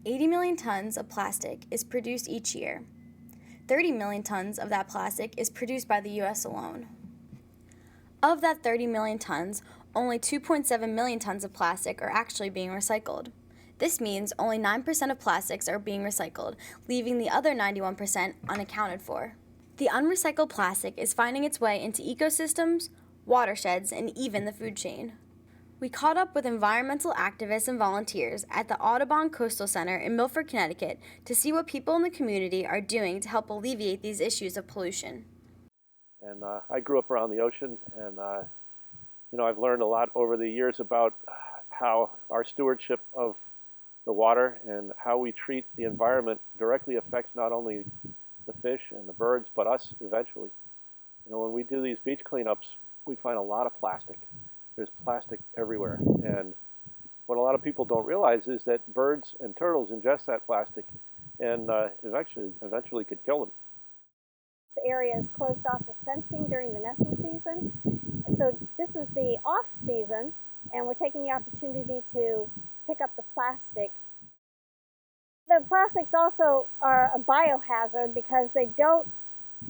80 million tons of plastic is produced each year. 30 million tons of that plastic is produced by the U.S. alone. Of that 30 million tons, only 2.7 million tons of plastic are actually being recycled. This means only 9% of plastics are being recycled, leaving the other 91% unaccounted for. The unrecycled plastic is finding its way into ecosystems, watersheds, and even the food chain. We caught up with environmental activists and volunteers at the Audubon Coastal Center in Milford, Connecticut, to see what people in the community are doing to help alleviate these issues of pollution. And I grew up around the ocean, and I've learned a lot over the years about how our stewardship of the water and how we treat the environment directly affects not only the fish and the birds, but us eventually. When we do these beach cleanups, we find a lot of plastic. There's plastic everywhere. And what a lot of people don't realize is that birds and turtles ingest that plastic and eventually could kill them. This area is closed off with fencing during the nesting season. And so this is the off season, and we're taking the opportunity to pick up the plastic. The plastics also are a biohazard because they don't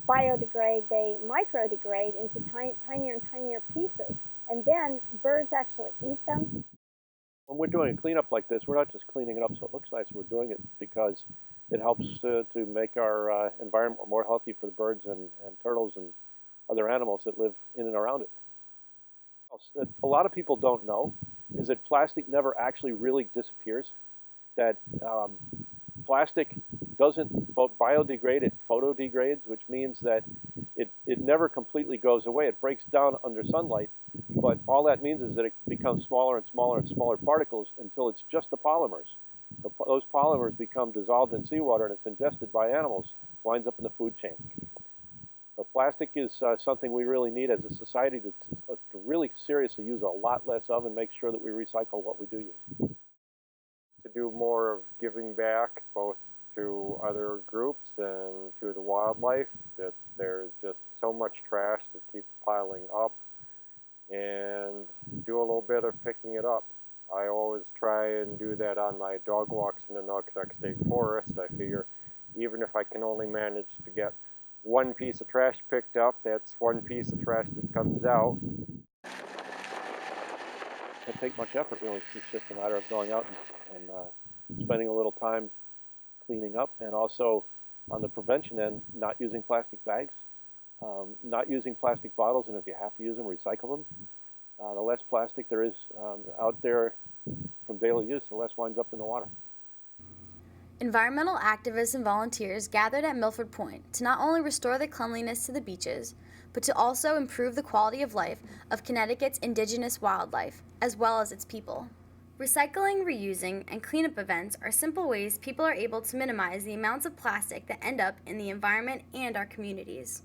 biodegrade, they microdegrade into tinier and tinier pieces. And then birds actually eat them. When we're doing a cleanup like this, we're not just cleaning it up so it looks nice. We're doing it because it helps to make our environment more healthy for the birds and turtles and other animals that live in and around it. That a lot of people don't know is that plastic never actually really disappears. That plastic doesn't biodegrade, it photodegrades, which means that it never completely goes away. It breaks down under sunlight, but all that means is that it becomes smaller and smaller and smaller particles until it's just the polymers. Those polymers become dissolved in seawater and it's ingested by animals, winds up in the food chain. So plastic is something we really need as a society to really seriously use a lot less of and make sure that we recycle what we do use. To do more of giving back, both to other groups and to the wildlife, that there's just so much trash that keeps piling up, and do a little bit of picking it up. I always try and do that on my dog walks in the Naugatuck State Forest. I figure even if I can only manage to get one piece of trash picked up, that's one piece of trash that comes out. It doesn't take much effort really. It's just a matter of going out and spending a little time cleaning up, and also on the prevention end, not using plastic bags, not using plastic bottles, and if you have to use them, recycle them. The less plastic there is out there from daily use, the less winds up in the water. Environmental activists and volunteers gathered at Milford Point to not only restore the cleanliness to the beaches, but to also improve the quality of life of Connecticut's indigenous wildlife, as well as its people. Recycling, reusing, and cleanup events are simple ways people are able to minimize the amounts of plastic that end up in the environment and our communities.